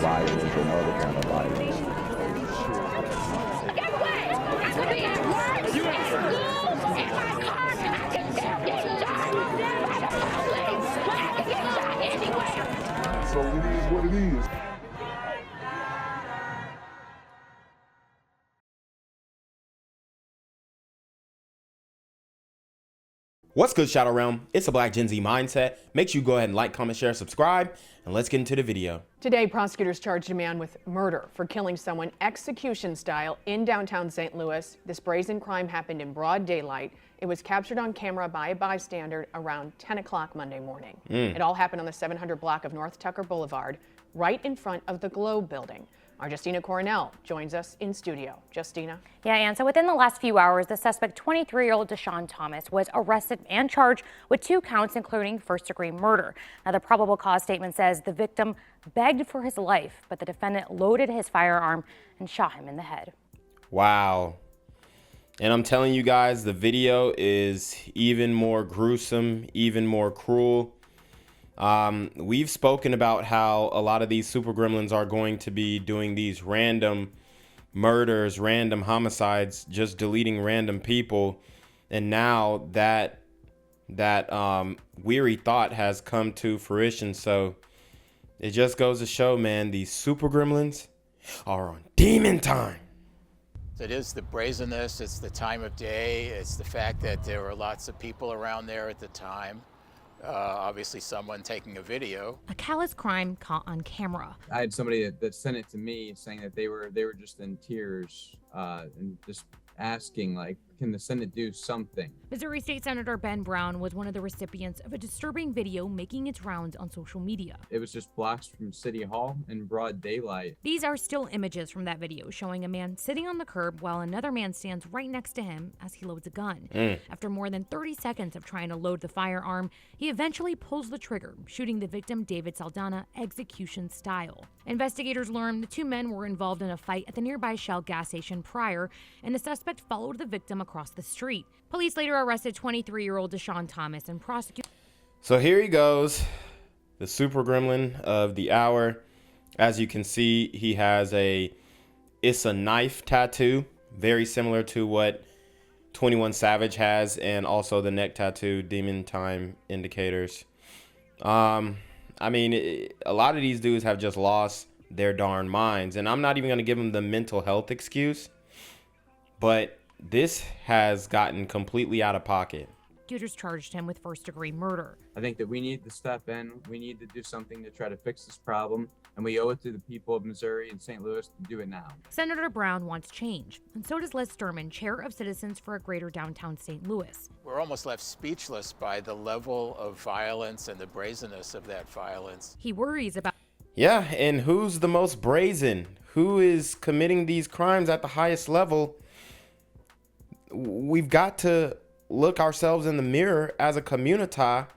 violence and other kind of violence. Get away! I could be at work, at school, in my car, and I can still get shot by the police. But I can get shot anywhere. So it is what it is. What's good, Shadow Realm? It's a Black Gen Z Mindset. Make sure you go ahead and like, comment, share, subscribe, and let's get into the video. Today, prosecutors charged a man with murder for killing someone execution style in downtown St. Louis. This brazen crime happened in broad daylight. It was captured on camera by a bystander around 10 o'clock Monday morning. It all happened on the 700 block of North Tucker Boulevard, right in front of the Globe building. Our Justina Coronel joins us in studio. Justina. Yeah, and so within the last few hours, the suspect, 23-year-old Deshawn Thomas, was arrested and charged with 2 counts, including first-degree murder. Now, the probable cause statement says the victim begged for his life, but the defendant loaded his firearm and shot him in the head. Wow. And I'm telling you guys, the video is even more gruesome, even more cruel. We've spoken about how a lot of these super gremlins are going to be doing these random murders, random homicides, just deleting random people. And now that weary thought has come to fruition. So it just goes to show, man, these super gremlins are on demon time. It is the brazenness, it's the time of day, it's the fact that there were lots of people around there at the time. Obviously someone taking a video. A callous crime caught on camera. I had somebody that sent it to me saying that they were just in tears and just asking, like, can the Senate do something? Missouri State Senator Ben Brown was one of the recipients of a disturbing video making its rounds on social media. It was just blocks from City Hall in broad daylight. These are still images from that video showing a man sitting on the curb while another man stands right next to him as he loads a gun. After more than 30 seconds of trying to load the firearm, he eventually pulls the trigger, shooting the victim, David Saldana, execution style. Investigators learned the 2 men were involved in a fight at the nearby Shell gas station prior, and the suspect followed the victim across the street. Police later arrested 23-year-old Deshawn Thomas and prosecuted. So here he goes, the super gremlin of the hour. As you can see, he has it's a knife tattoo, very similar to what 21 Savage has, and also the neck tattoo, demon time indicators. I mean, a lot of these dudes have just lost their darn minds, and I'm not even going to give them the mental health excuse, but this has gotten completely out of pocket. Prosecutors charged him with first-degree murder. I think that we need to step in. We need to do something to try to fix this problem, and we owe it to the people of Missouri and St. Louis to do it now. Senator Brown wants change, and so does Liz Sturman, chair of Citizens for a Greater Downtown St. Louis. We're almost left speechless by the level of violence and the brazenness of that violence. He worries about... Yeah, and who's the most brazen? Who is committing these crimes at the highest level? We've got to look ourselves in the mirror as a community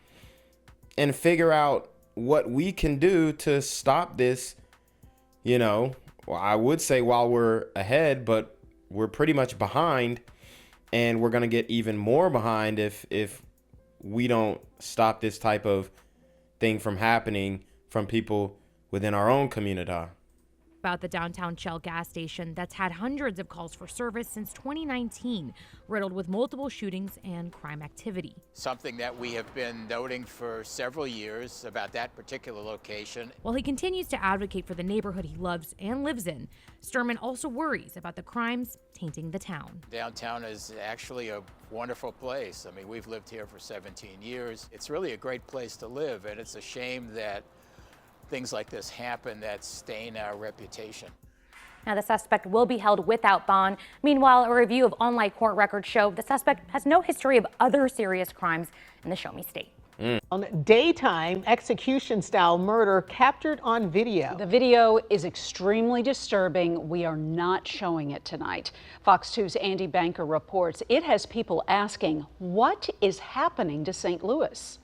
and figure out what we can do to stop this. You know, well, I would say while we're ahead, but we're pretty much behind, and we're going to get even more behind if we don't stop this type of thing from happening from people within our own community. About the downtown Shell gas station that's had hundreds of calls for service since 2019, riddled with multiple shootings and crime activity. Something that we have been noting for several years about that particular location. While he continues to advocate for the neighborhood he loves and lives in, Sturman also worries about the crimes tainting the town. Downtown is actually a wonderful place. I mean, we've lived here for 17 years. It's really a great place to live, and it's a shame that things like this happen that stain our reputation. Now, the suspect will be held without bond. Meanwhile, a review of online court records show the suspect has no history of other serious crimes in the Show Me state. Daytime execution-style murder captured on video. The video is extremely disturbing. We are not showing it tonight. Fox 2's Andy Banker reports it has people asking, what is happening to St. Louis?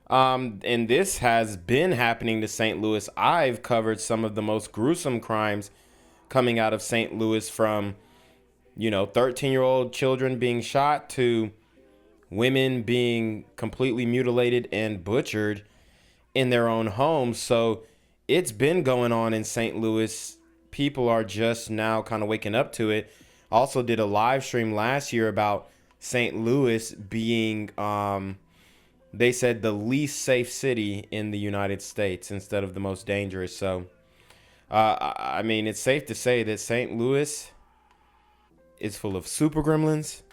And this has been happening to St. Louis. I've covered some of the most gruesome crimes coming out of St. Louis, from, 13-year-old children being shot to women being completely mutilated and butchered in their own homes. So it's been going on in St. Louis. People are just now kind of waking up to it. Also did a live stream last year about St. Louis being, they said, the least safe city in the United States instead of the most dangerous. So, I mean, it's safe to say that St. Louis is full of super gremlins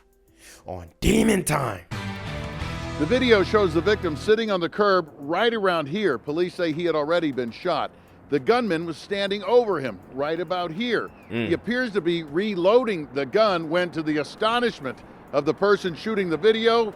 on demon time. The video shows the victim sitting on the curb right around here. Police say he had already been shot. The gunman was standing over him right about here. He appears to be reloading the gun when, to the astonishment of the person shooting the video,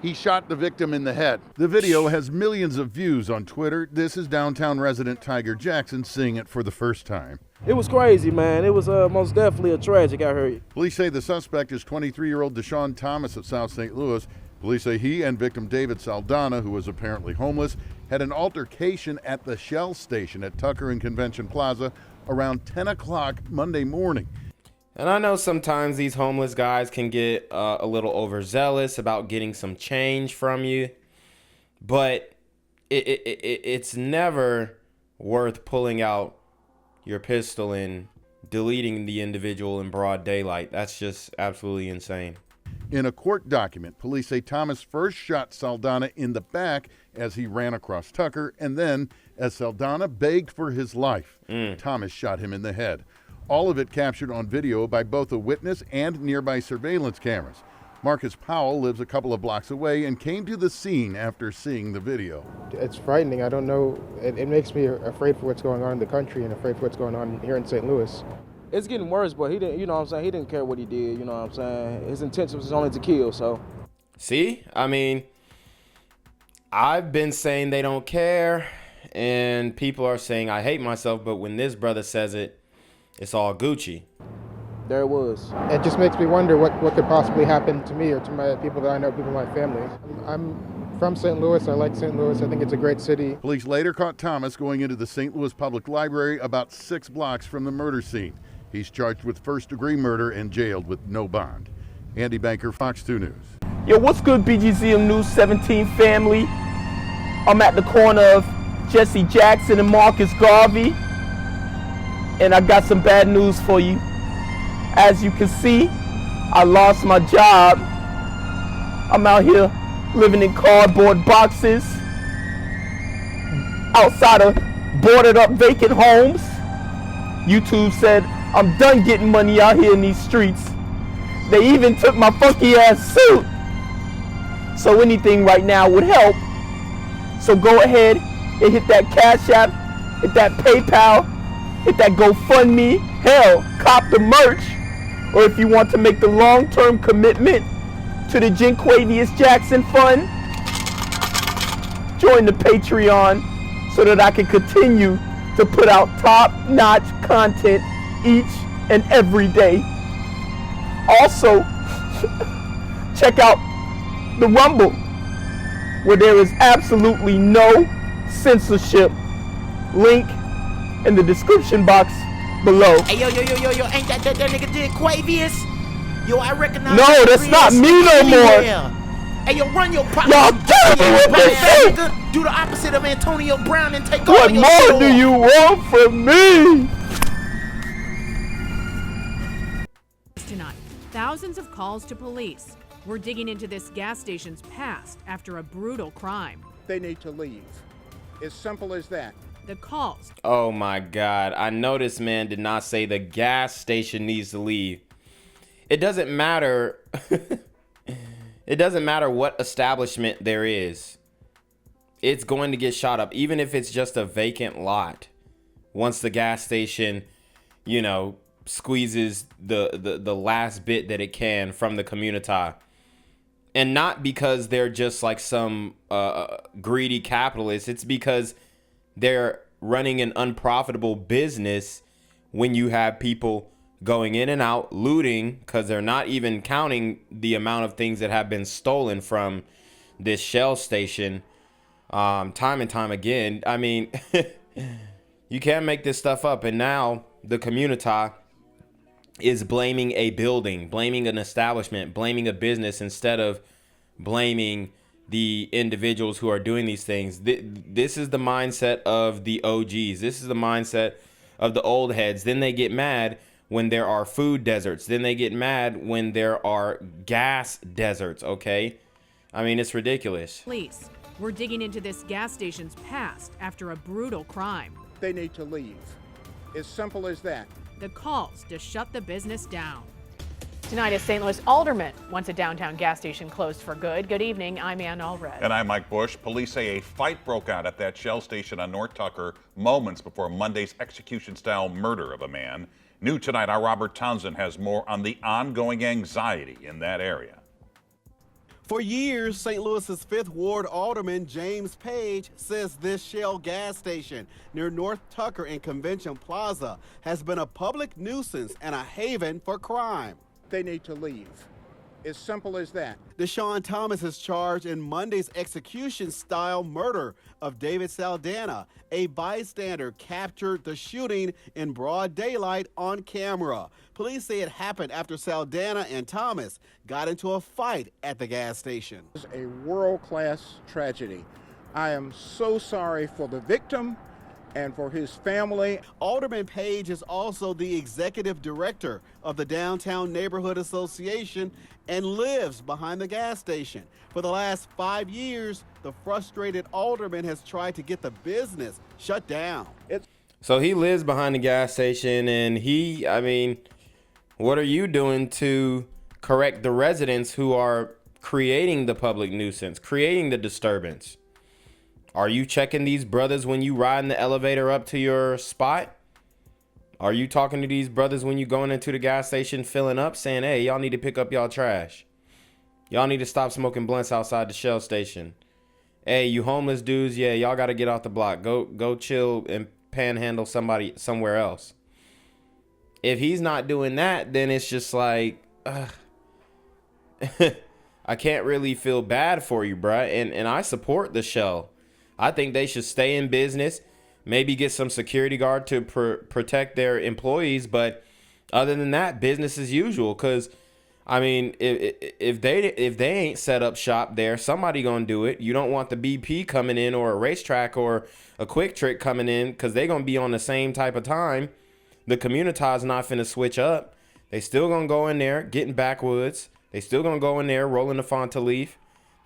he shot the victim in the head. The video has millions of views on Twitter. This is downtown resident Tiger Jackson seeing it for the first time. It was crazy, man. It was most definitely a tragic, I heard. Police say the suspect is 23-year-old Deshawn Thomas of South St. Louis. Police say he and victim David Saldana, who was apparently homeless, had an altercation at the Shell station at Tucker and Convention Plaza around 10 o'clock Monday morning. And I know sometimes these homeless guys can get a little overzealous about getting some change from you, but it's never worth pulling out your pistol and deleting the individual in broad daylight. That's just absolutely insane. In a court document, police say Thomas first shot Saldana in the back as he ran across Tucker, and then, as Saldana begged for his life, Thomas shot him in the head. All of it captured on video by both a witness and nearby surveillance cameras. Marcus Powell lives a couple of blocks away and came to the scene after seeing the video. It's frightening. I don't know. It makes me afraid for what's going on in the country and afraid for what's going on here in St. Louis. It's getting worse, but he didn't, you know what I'm saying? He didn't care what he did, you know what I'm saying? His intention was only to kill, so. See, I mean, I've been saying they don't care, and people are saying I hate myself, but when this brother says it, it's all Gucci. There it was. It just makes me wonder what could possibly happen to me or to my people that I know, people in my family. I'm from St. Louis. I like St. Louis. I think it's a great city. Police later caught Thomas going into the St. Louis Public Library about 6 blocks from the murder scene. He's charged with first-degree murder and jailed with no bond. Andy Banker, Fox 2 News. Yo, what's good, BGZM News 17 family? I'm at the corner of Jesse Jackson and Marcus Garvey, and I got some bad news for you. As you can see, I lost my job. I'm out here living in cardboard boxes outside of boarded up vacant homes. YouTube said I'm done getting money out here in these streets. They even took my funky ass suit. So anything right now would help. So go ahead and hit that Cash App, hit that PayPal, hit that GoFundMe, hell, cop the merch. Or if you want to make the long-term commitment to the Jinquavius Jackson Fund, join the Patreon so that I can continue to put out top-notch content each and every day. Also, check out the Rumble, where there is absolutely no censorship. Link in the description box below. Hey, yo, ain't that nigga Jinquavius? Yo, I recognize. No, that's not me no more. Hey, yo, run your pop. Y'all killing me with this shit. Do the opposite of Antonio Brown and take What all your more do you want from me? Tonight, thousands of calls to police. We're digging into this gas station's past after a brutal crime. They need to leave. As simple as that. The calls. Oh my God. I know this man did not say the gas station needs to leave. It doesn't matter. It doesn't matter what establishment there is. It's going to get shot up, even if it's just a vacant lot. Once the gas station, you know, squeezes the last bit that it can from the community. And not because they're just like some greedy capitalists. It's because they're running an unprofitable business when you have people going in and out, looting, because they're not even counting the amount of things that have been stolen from this Shell station time and time again. I mean, you can't make this stuff up. And now the community is blaming a building, blaming an establishment, blaming a business instead of blaming the individuals who are doing these things. This is the mindset of the OGs. This is the mindset of the old heads. Then they get mad when there are food deserts. Then they get mad when there are gas deserts, okay? I mean, it's ridiculous. Police, we're digging into this gas station's past after a brutal crime. They need to leave. As simple as that. The calls to shut the business down. Tonight, a St. Louis alderman wants a downtown gas station closed for good. Good evening, I'm Ann Allred. And I'm Mike Bush. Police say a fight broke out at that Shell station on North Tucker moments before Monday's execution-style murder of a man. New tonight, our Robert Townsend has more on the ongoing anxiety in that area. For years, St. Louis's 5th Ward Alderman James Page says this Shell gas station near North Tucker and Convention Plaza has been a public nuisance and a haven for crime. They need to leave. As simple as that. Deshawn Thomas is charged in Monday's execution-style murder of David Saldana. A bystander captured the shooting in broad daylight on camera. Police say it happened after Saldana and Thomas got into a fight at the gas station. It's a world-class tragedy. I am so sorry for the victim and for his family. Alderman Page is also the executive director of the Downtown Neighborhood Association and lives behind the gas station. For the last 5 years, the frustrated alderman has tried to get the business shut down. So he lives behind the gas station, and I mean, what are you doing to correct the residents who are creating the public nuisance, creating the disturbance? Are you checking these brothers when you ride in the elevator up to your spot? Are you talking to these brothers when you going into the gas station filling up saying, hey, y'all need to pick up y'all trash? Y'all need to stop smoking blunts outside the Shell station. Hey, you homeless dudes, yeah, y'all got to get off the block. Go chill and panhandle somebody somewhere else. If he's not doing that, then it's just like, I can't really feel bad for you, bruh. And I support the Shell. I think they should stay in business, maybe get some security guard to protect their employees. But other than that, business as usual. Because, I mean, if they ain't set up shop there, somebody going to do it. You don't want the BP coming in or a racetrack or a Quick Trick coming in because they're going to be on the same type of time. The community's not finna switch up. They still going to go in there getting backwoods. They still going to go in there rolling the Fanta Leaf.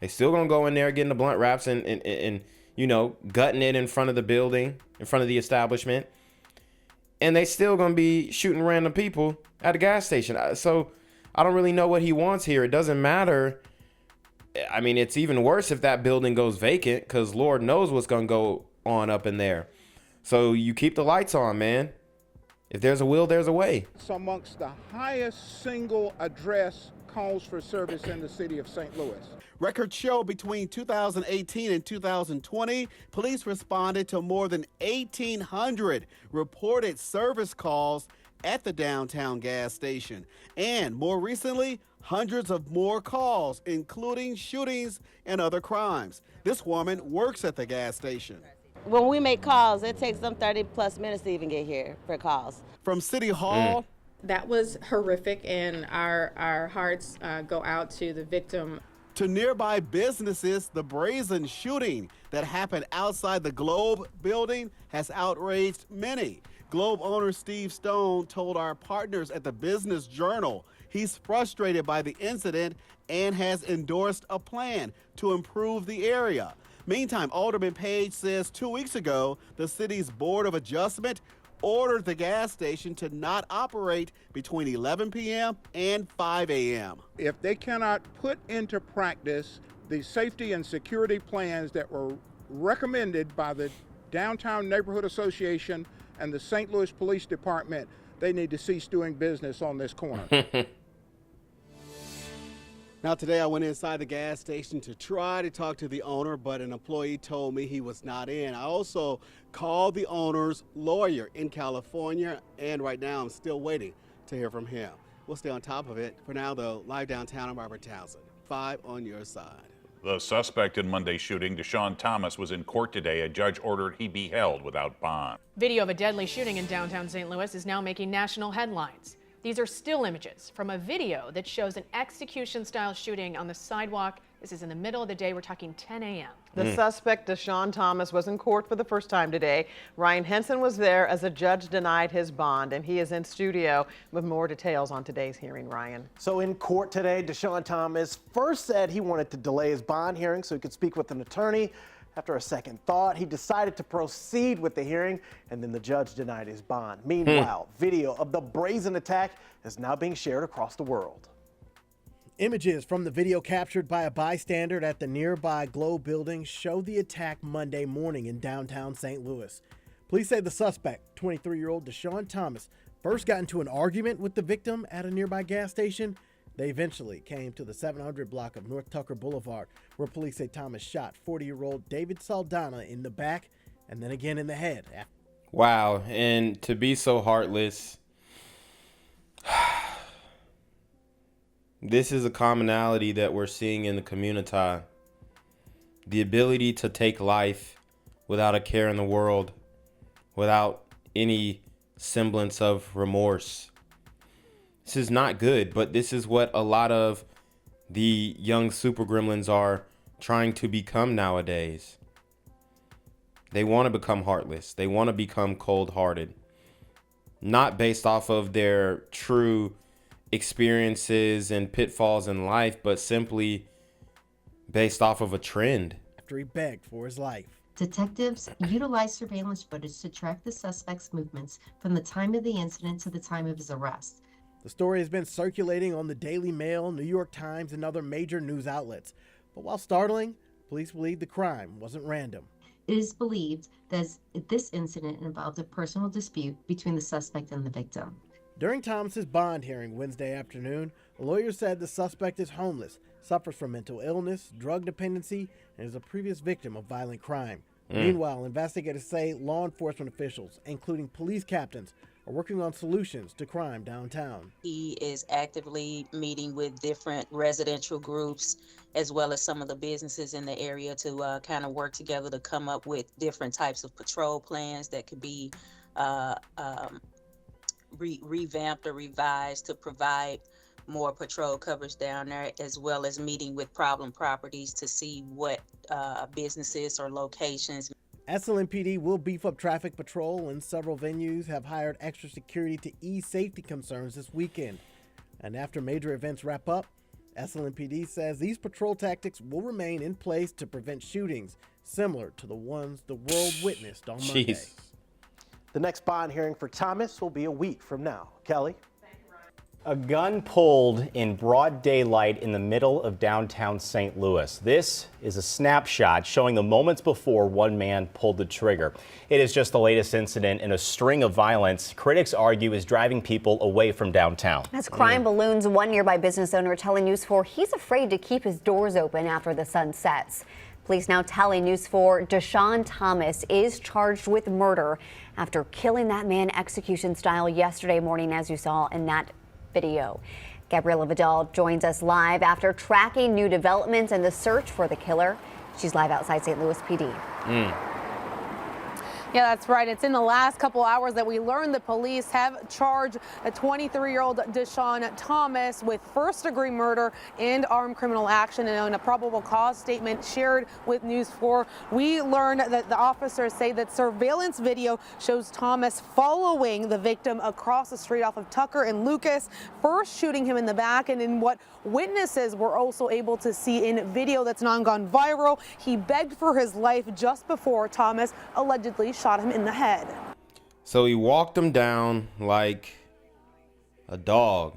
They still going to go in there getting the blunt wraps and you know, gutting it in front of the building, in front of the establishment. And they still going to be shooting random people at a gas station. So I don't really know what he wants here. It doesn't matter. I mean, it's even worse if that building goes vacant because Lord knows what's going to go on up in there. So you keep the lights on, man. If there's a will, there's a way. It's amongst the highest single address calls for service in the city of St. Louis. Records show between 2018 and 2020, police responded to more than 1,800 reported service calls at the downtown gas station. And more recently, hundreds of more calls, including shootings and other crimes. This woman works at the gas station. When we make calls, it takes them 30 plus minutes to even get here for calls. From City Hall. That was horrific, and our hearts go out to the victim. To nearby businesses, the brazen shooting that happened outside the Globe building has outraged many. Globe owner Steve Stone told our partners at the Business Journal he's frustrated by the incident and has endorsed a plan to improve the area. Meantime, Alderman Page says 2 weeks ago, the city's Board of Adjustment ordered the gas station to not operate between 11 p.m. and 5 a.m. If they cannot put into practice the safety and security plans that were recommended by the Downtown Neighborhood Association and the St. Louis Police Department, they need to cease doing business on this corner. Now, today I went inside the gas station to try to talk to the owner, but an employee told me he was not in. I also called the owner's lawyer in California, and right now I'm still waiting to hear from him. We'll stay on top of it. For now, though, live downtown, I'm Robert Townsend. 5 on your side. The suspect in Monday's shooting, Deshawn Thomas, was in court today. A judge ordered he be held without bond. Video of a deadly shooting in downtown St. Louis is now making national headlines. These are still images from a video that shows an execution-style shooting on the sidewalk. This is in the middle of the day. We're talking 10 a.m. The suspect, Deshawn Thomas, was in court for the first time today. Ryan Henson was there as a judge denied his bond, and he is in studio with more details on today's hearing. Ryan. So in court today, Deshawn Thomas first said he wanted to delay his bond hearing so he could speak with an attorney. After a second thought, he decided to proceed with the hearing, and then the judge denied his bond. Meanwhile, video of the brazen attack is now being shared across the world. Images from the video captured by a bystander at the nearby Globe building show the attack Monday morning in downtown St. Louis. Police say the suspect, 23-year-old Deshawn Thomas, first got into an argument with the victim at a nearby gas station. They eventually came to the 700 block of North Tucker Boulevard, where police say Thomas shot 40-year-old David Saldana in the back and then again in the head. Wow, and to be so heartless. This is a commonality that we're seeing in the community. The ability to take life without a care in the world, without any semblance of remorse. This is not good, but this is what a lot of the young super gremlins are trying to become nowadays. They want to become heartless. They want to become cold-hearted. Not based off of their true experiences and pitfalls in life, but simply based off of a trend. After he begged for his life. Detectives utilized surveillance footage to track the suspect's movements from the time of the incident to the time of his arrest. The story has been circulating on the Daily Mail, New York Times, and other major news outlets. But while startling, police believe the crime wasn't random. It is believed that this incident involved a personal dispute between the suspect and the victim. During Thomas's bond hearing Wednesday afternoon, a lawyer said the suspect is homeless, suffers from mental illness, drug dependency, and is a previous victim of violent crime. Meanwhile, investigators say law enforcement officials, including police captains, are working on solutions to crime downtown. He is actively meeting with different residential groups as well as some of the businesses in the area to kind of work together to come up with different types of patrol plans that could be revamped or revised to provide more patrol coverage down there, as well as meeting with problem properties to see what businesses or locations. SLMPD will beef up traffic patrol, and several venues have hired extra security to ease safety concerns this weekend. And after major events wrap up, SLMPD says these patrol tactics will remain in place to prevent shootings similar to the ones the world witnessed on Monday. The next bond hearing for Thomas will be a week from now. Kelly? A gun pulled in broad daylight in the middle of downtown St. Louis. This is a snapshot showing the moments before one man pulled the trigger. It is just the latest incident in a string of violence critics argue is driving people away from downtown. As crime balloons, one nearby business owner telling News 4 he's afraid to keep his doors open after the sun sets. Police now telling News 4 Deshawn Thomas is charged with murder after killing that man execution style yesterday morning, as you saw in that video. Gabriela Vidal joins us live after tracking new developments in the search for the killer. She's live outside St. Louis PD. Yeah, that's right. It's in the last couple hours that we learned the police have charged a 23-year-old Deshawn Thomas with first-degree murder and armed criminal action. And in a probable cause statement shared with News 4, we learned that the officers say that surveillance video shows Thomas following the victim across the street off of Tucker and Lucas, first shooting him in the back, and in what witnesses were also able to see in video that's now gone viral, he begged for his life just before Thomas allegedly shot him in the head. So he walked him down like a dog.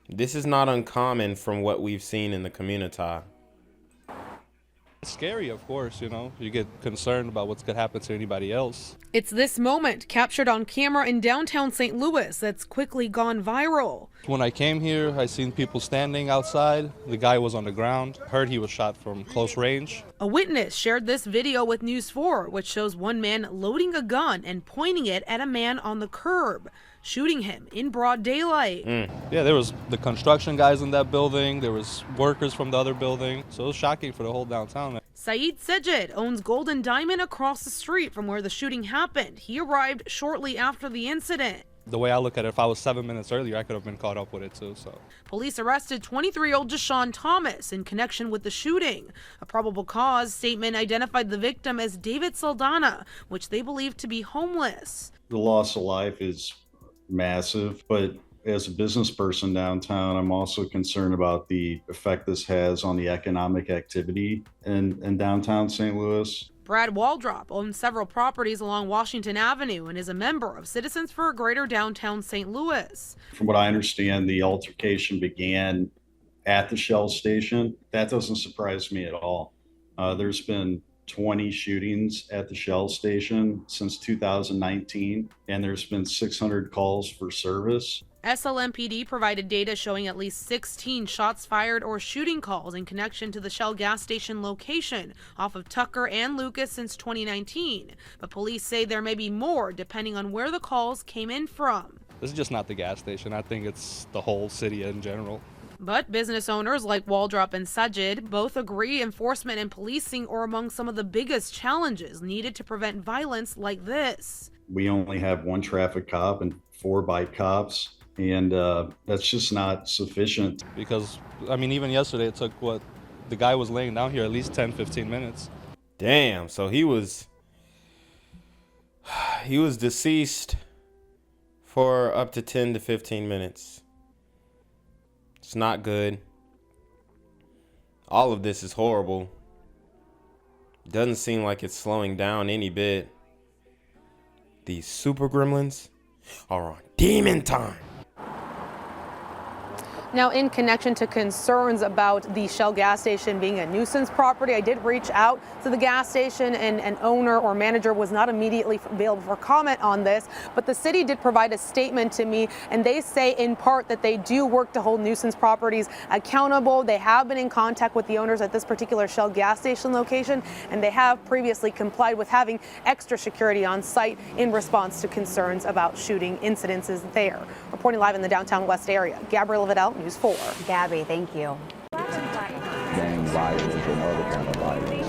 This is not uncommon from what we've seen in the community. It's scary, of course, you know. You get concerned about what's going to happen to anybody else. It's this moment captured on camera in downtown St. Louis that's quickly gone viral. When I came here, I seen people standing outside. The guy was on the ground. Heard he was shot from close range. A witness shared this video with News 4, which shows one man loading a gun and pointing it at a man on the curb, shooting him in broad daylight. Yeah, there was the construction guys in that building. There was workers from the other building. So it was shocking for the whole downtown. Saeed Sejed owns Golden Diamond across the street from where the shooting happened. He arrived shortly after the incident. The way I look at it, if I was 7 minutes earlier, I could have been caught up with it too. So Police arrested 23-year-old Deshawn Thomas in connection with the shooting. A probable cause statement identified the victim as David Saldana, which they believe to be homeless. The loss of life is massive, but as a business person downtown, I'm also concerned about the effect this has on the economic activity in downtown St. Louis. Brad Waldrop owns several properties along Washington Avenue and is a member of Citizens for a Greater Downtown St. Louis. From what I understand, the altercation began at the Shell station. That doesn't surprise me at all. There's been 20 shootings at the Shell station since 2019, and there's been 600 calls for service. SLMPD provided data showing at least 16 shots fired or shooting calls in connection to the Shell gas station location off of Tucker and Lucas since 2019. But police say there may be more depending on where the calls came in from. this is just not the gas station. I think it's the whole city in general. But business owners like Waldrop and Sajid both agree enforcement and policing are among some of the biggest challenges needed to prevent violence like this. We only have one traffic cop and 4 bike cops, and that's just not sufficient. Because, I mean, even yesterday it took, the guy was laying down here at least 10, 15 minutes. Damn, so he was deceased for up to 10 to 15 minutes. It's not good. All of this is horrible. Doesn't seem like it's slowing down any bit. These super gremlins are on demon time. Now, in connection to concerns about the Shell gas station being a nuisance property, I did reach out to the gas station, and an owner or manager was not immediately available for comment on this, but the city did provide a statement to me, and they say in part that they do work to hold nuisance properties accountable. They have been in contact with the owners at this particular Shell gas station location, and they have previously complied with having extra security on site in response to concerns about shooting incidences there. Reporting live in the downtown West area, Gabrielle Vidal, News 4. Gabby, thank you. Gang violence and other kind of violence.